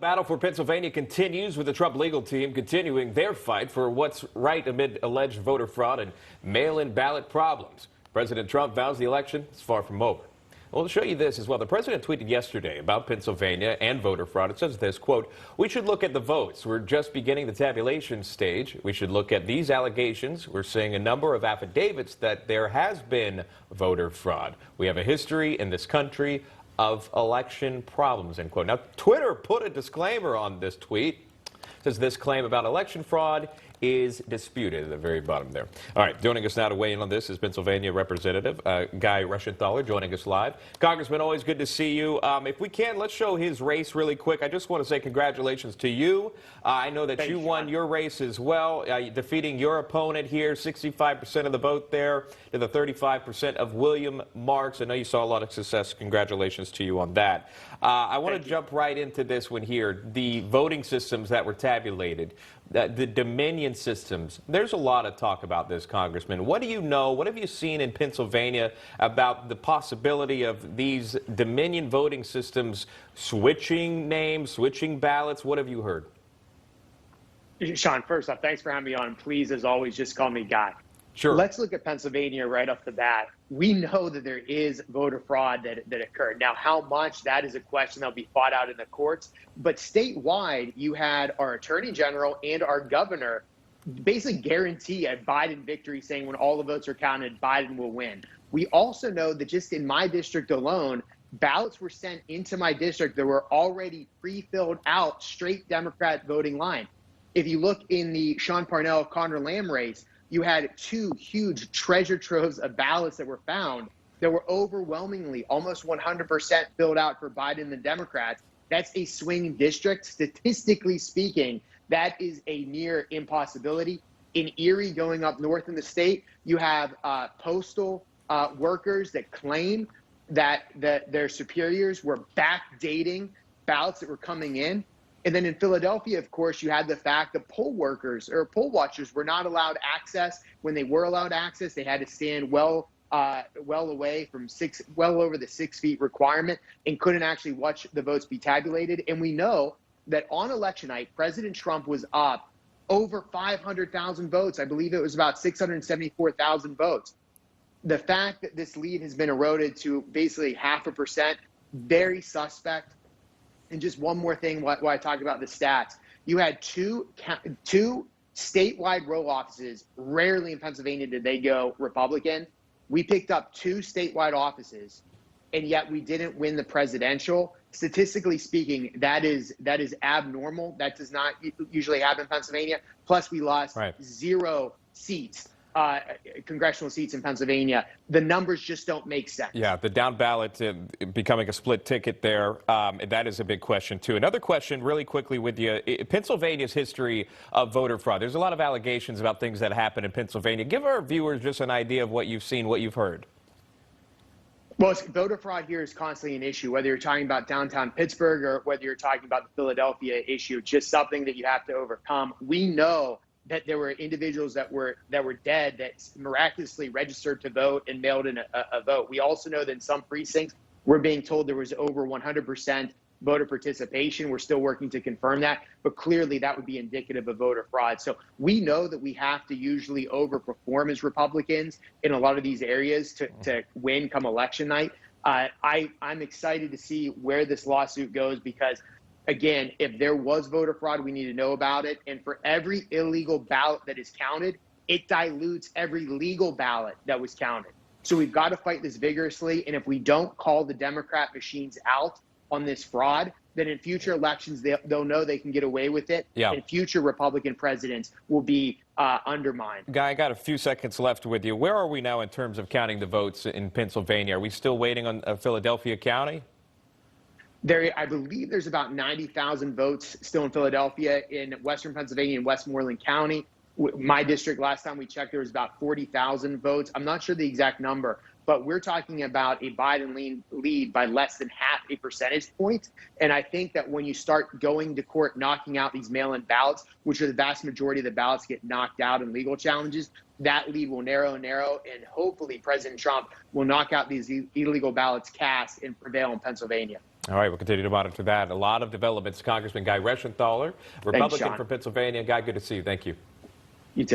Battle for Pennsylvania continues with the Trump legal team continuing their fight for what's right amid alleged voter fraud and mail-in ballot problems. President Trump vows the election is far from over. We'll show you this as well. The president tweeted yesterday about Pennsylvania and voter fraud. It says this, quote, "We should look at the votes. We're just beginning the tabulation stage. We should look at these allegations. We're seeing a number of affidavits that there has been voter fraud. We have a history in this country of election problems," end quote. Now, Twitter put a disclaimer on this tweet. It says this claim about election fraud is disputed at the very bottom there. All right, joining us now to weigh in on this is Pennsylvania Representative Guy Reschenthaler joining us live. Congressman, always good to see you. If we can, let's show his race really quick. I just want to say congratulations to you. I know that you won your race as well, defeating your opponent here, 65% of the vote there to the 35% of William Marks. I know you saw a lot of success. Congratulations to you on that. I want to jump right into this one here. The voting systems that were tabulated, the Dominion systems. There's a lot of talk about this, Congressman. What do you know? What have you seen in Pennsylvania about the possibility of these Dominion voting systems switching names, switching ballots? What have you heard? Sean, first off, thanks for having me on. Please, as always, just call me Guy. Sure. Let's look at Pennsylvania right off the bat. We know that there is voter fraud that occurred. Now, how much, that is a question that will be fought out in the courts. But statewide, you had our attorney general and our governor basically guarantee a Biden victory, saying when all the votes are counted, Biden will win. We also know that just in my district alone, ballots were sent into my district that were already pre-filled out, straight Democrat voting line. If you look in the Sean Parnell-Conor Lamb race, you had two huge treasure troves of ballots that were found that were overwhelmingly almost 100% filled out for Biden and the Democrats. That's a swing district. Statistically speaking, that is a near impossibility. In Erie, going up north in the state, you have postal workers that claim that their superiors were backdating ballots that were coming in. And then in Philadelphia, of course, you had the fact that poll workers or poll watchers were not allowed access. When they were allowed access, they had to stand well away from well over the 6 feet requirement and couldn't actually watch the votes be tabulated. And we know that on election night, President Trump was up over 500,000 votes. I believe it was about 674,000 votes. The fact that this lead has been eroded to basically 0.5%, very suspect. And just one more thing while I talk about the stats. You had two statewide row offices. Rarely in Pennsylvania did they go Republican. We picked up 2 statewide offices, and yet we didn't win the presidential. Statistically speaking, that is abnormal. That does not usually happen in Pennsylvania. Plus, we lost 0 seats. Congressional seats in Pennsylvania. The numbers just don't make sense. Yeah, the down ballot becoming a split ticket there, that is a big question, too. Another question really quickly with you. Pennsylvania's history of voter fraud. There's a lot of allegations about things that happen in Pennsylvania. Give our viewers just an idea of what you've seen, what you've heard. Well, voter fraud here is constantly an issue, whether you're talking about downtown Pittsburgh or whether you're talking about the Philadelphia issue, just something that you have to overcome. We know that there were individuals that were dead that miraculously registered to vote and mailed in a vote. We also know that in some precincts, we're being told there was over 100% voter participation. We're still working to confirm that, but clearly that would be indicative of voter fraud. So we know that we have to usually overperform as Republicans in a lot of these areas to win come election night. I'm excited to see where this lawsuit goes because, again, if there was voter fraud, we need to know about it. And for every illegal ballot that is counted, it dilutes every legal ballot that was counted. So we've got to fight this vigorously. And if we don't call the Democrat machines out on this fraud, then in future elections, they'll know they can get away with it. Yeah. And future Republican presidents will be undermined. Guy, I got a few seconds left with you. Where are we now in terms of counting the votes in Pennsylvania? Are we still waiting on Philadelphia County? I believe there's about 90,000 votes still in Philadelphia. In Western Pennsylvania and Westmoreland County, my district, last time we checked, there was about 40,000 votes. I'm not sure the exact number, but we're talking about a Biden lead by less than 0.5 percentage point. And I think that when you start going to court, knocking out these mail-in ballots, which are the vast majority of the ballots get knocked out in legal challenges, that lead will narrow and narrow, and hopefully President Trump will knock out these illegal ballots cast and prevail in Pennsylvania. All right, we'll continue to monitor that. A lot of developments. Congressman Guy Reschenthaler, Republican Sean. from Pennsylvania. Guy, good to see you. Thank you.